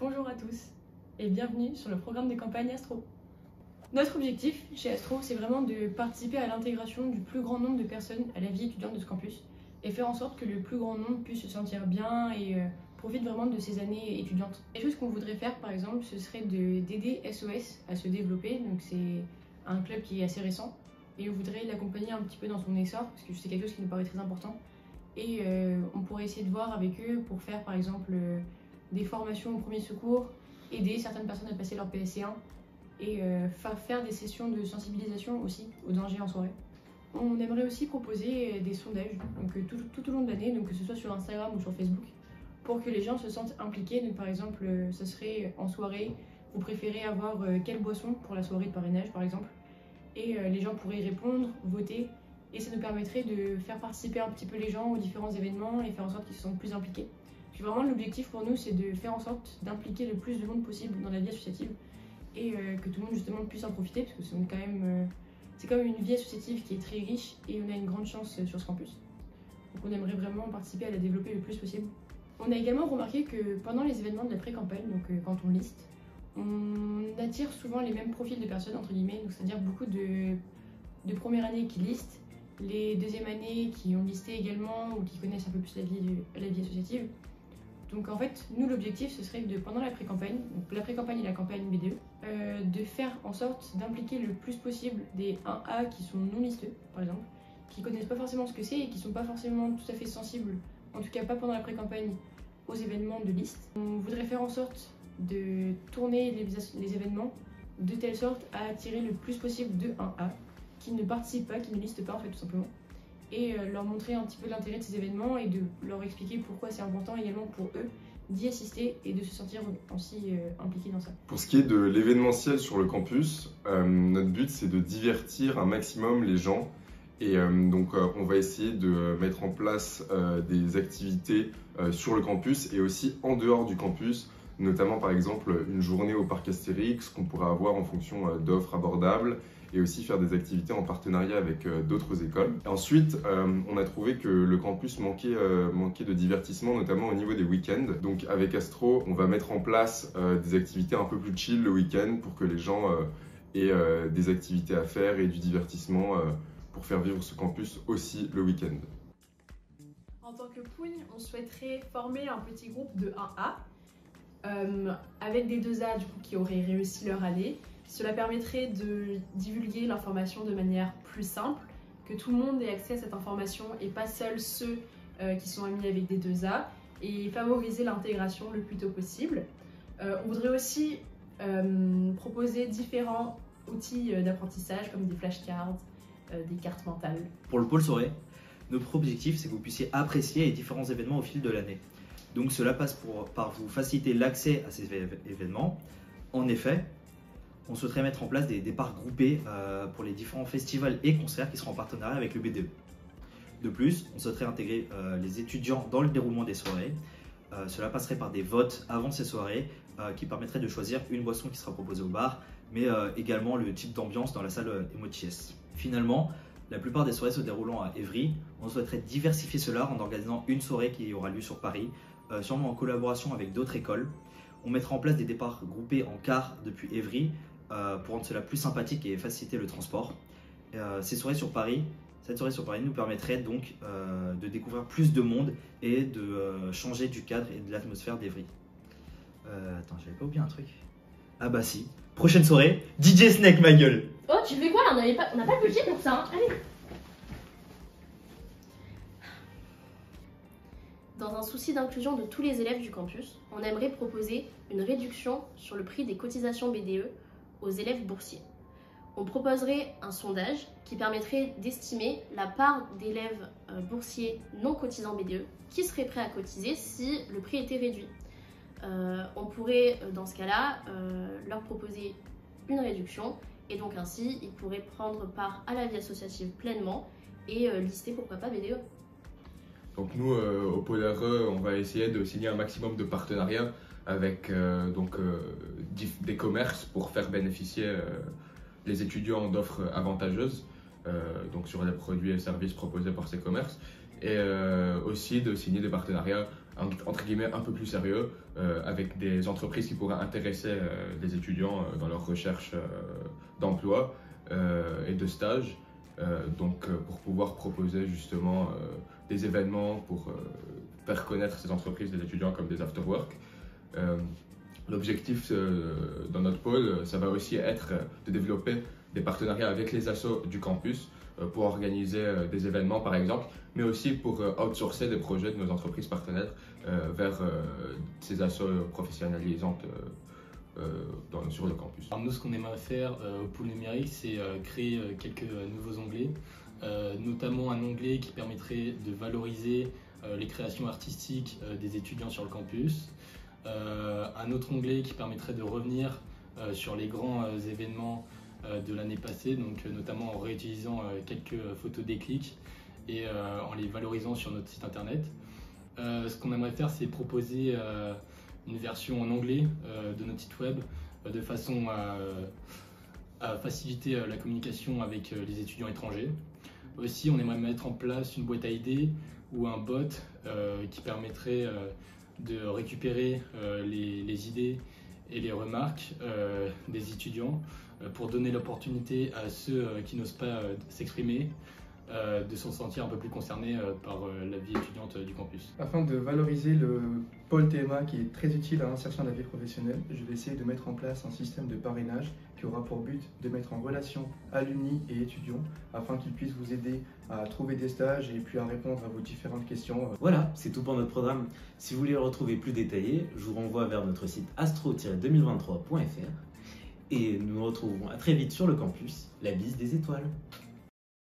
Bonjour à tous et bienvenue sur le programme de campagne Astro. Notre objectif chez Astro, c'est vraiment de participer à l'intégration du plus grand nombre de personnes à la vie étudiante de ce campus et faire en sorte que le plus grand nombre puisse se sentir bien et profite vraiment de ces années étudiantes. Les choses qu'on voudrait faire par exemple, ce serait d'aider SOS à se développer, donc c'est un club qui est assez récent et on voudrait l'accompagner un petit peu dans son essor parce que c'est quelque chose qui nous paraît très important et on pourrait essayer de voir avec eux pour faire par exemple des formations au premier secours, aider certaines personnes à passer leur PSC1 et faire des sessions de sensibilisation aussi aux dangers en soirée. On aimerait aussi proposer des sondages donc, tout au long de l'année, donc que ce soit sur Instagram ou sur Facebook, pour que les gens se sentent impliqués. Donc, par exemple, ça serait en soirée, vous préférez avoir quelle boisson pour la soirée de parrainage par exemple, et les gens pourraient y répondre, voter, et ça nous permettrait de faire participer un petit peu les gens aux différents événements et faire en sorte qu'ils se sentent plus impliqués. Puis vraiment l'objectif pour nous c'est de faire en sorte d'impliquer le plus de monde possible dans la vie associative et que tout le monde justement puisse en profiter parce que c'est quand même une vie associative qui est très riche et on a une grande chance sur ce campus. Donc on aimerait vraiment participer à la développer le plus possible. On a également remarqué que pendant les événements de la pré-campagne, donc quand on liste, on attire souvent les mêmes profils de personnes entre guillemets, donc c'est-à-dire beaucoup de première année qui listent, les deuxième années qui ont listé également ou qui connaissent un peu plus la vie associative. Donc en fait, nous l'objectif ce serait de pendant la pré-campagne, donc la pré-campagne et la campagne BDE, de faire en sorte d'impliquer le plus possible des 1A qui sont non listeux par exemple, qui connaissent pas forcément ce que c'est et qui sont pas forcément tout à fait sensibles, en tout cas pas pendant la pré-campagne, aux événements de liste. On voudrait faire en sorte de tourner les événements de telle sorte à attirer le plus possible de 1A qui ne participent pas, qui ne listent pas en fait tout simplement, et leur montrer un petit peu l'intérêt de ces événements et de leur expliquer pourquoi c'est important également pour eux d'y assister et de se sentir aussi impliqués dans ça. Pour ce qui est de l'événementiel sur le campus, notre but c'est de divertir un maximum les gens et donc on va essayer de mettre en place des activités sur le campus et aussi en dehors du campus, notamment par exemple une journée au parc Astérix qu'on pourra avoir en fonction d'offres abordables et aussi faire des activités en partenariat avec d'autres écoles. Ensuite, on a trouvé que le campus manquait de divertissement, notamment au niveau des week-ends. Donc avec Astro, on va mettre en place des activités un peu plus chill le week-end pour que les gens aient des activités à faire et du divertissement pour faire vivre ce campus aussi le week-end. En tant que Pougne, on souhaiterait former un petit groupe de 1A avec des 2A du coup, qui auraient réussi leur année. Cela permettrait de divulguer l'information de manière plus simple, que tout le monde ait accès à cette information et pas seuls ceux qui sont amis avec des 2A, et favoriser l'intégration le plus tôt possible. On voudrait aussi proposer différents outils d'apprentissage comme des flashcards, des cartes mentales. Pour le pôle soirée, notre objectif c'est que vous puissiez apprécier les différents événements au fil de l'année. Donc cela passe par vous faciliter l'accès à ces événements. En effet, on souhaiterait mettre en place des départs groupés pour les différents festivals et concerts qui seront en partenariat avec le BDE. De plus, on souhaiterait intégrer les étudiants dans le déroulement des soirées. Cela passerait par des votes avant ces soirées qui permettraient de choisir une boisson qui sera proposée au bar, mais également le type d'ambiance dans la salle Emoties. Finalement, la plupart des soirées se déroulant à Évry, on souhaiterait diversifier cela en organisant une soirée qui aura lieu sur Paris, sûrement en collaboration avec d'autres écoles. On mettra en place des départs groupés en car depuis Évry, pour rendre cela plus sympathique et faciliter le transport. Cette soirée sur Paris nous permettrait donc de découvrir plus de monde et de changer du cadre et de l'atmosphère d'Evry. Attends, j'avais pas oublié un truc. Ah bah si, prochaine soirée, DJ Snake ma gueule. Oh, tu fais quoi là? On n'a pas le budget pour ça, hein. Allez. Dans un souci d'inclusion de tous les élèves du campus, on aimerait proposer une réduction sur le prix des cotisations BDE aux élèves boursiers. On proposerait un sondage qui permettrait d'estimer la part d'élèves boursiers non cotisants BDE qui seraient prêts à cotiser si le prix était réduit. On pourrait dans ce cas-là leur proposer une réduction et donc ainsi ils pourraient prendre part à la vie associative pleinement et lister pourquoi pas BDE. Donc nous, au pôle RE, on va essayer de signer un maximum de partenariats avec des commerces pour faire bénéficier les étudiants d'offres avantageuses donc sur les produits et services proposés par ces commerces et aussi de signer des partenariats entre guillemets un peu plus sérieux, avec des entreprises qui pourraient intéresser les étudiants dans leur recherche d'emploi et de stage. Pour pouvoir proposer justement des événements pour faire connaître ces entreprises des étudiants comme des after-work. L'objectif dans notre pôle, ça va aussi être de développer des partenariats avec les assos du campus pour organiser des événements par exemple, mais aussi pour outsourcer des projets de nos entreprises partenaires vers ces assos professionnalisantes sur le campus. Alors nous, ce qu'on aimerait faire au pôle numérique, c'est créer quelques nouveaux onglets, notamment un onglet qui permettrait de valoriser les créations artistiques des étudiants sur le campus, un autre onglet qui permettrait de revenir sur les grands événements de l'année passée, donc notamment en réutilisant quelques photos déclics et en les valorisant sur notre site internet. Ce qu'on aimerait faire, c'est proposer une version en anglais de notre site web de façon à faciliter la communication avec les étudiants étrangers. Aussi, on aimerait mettre en place une boîte à idées ou un bot qui permettrait de récupérer les idées et les remarques des étudiants pour donner l'opportunité à ceux qui n'osent pas s'exprimer de se sentir un peu plus concernés par la vie étudiante du campus. Afin de valoriser le pôle TMA qui est très utile à l'insertion de la vie professionnelle, je vais essayer de mettre en place un système de parrainage qui aura pour but de mettre en relation alumni et étudiants afin qu'ils puissent vous aider à trouver des stages et puis à répondre à vos différentes questions. Voilà, c'est tout pour notre programme. Si vous voulez le retrouver plus détaillé, je vous renvoie vers notre site astro-2023.fr et nous nous retrouvons à très vite sur le campus. La bise des étoiles.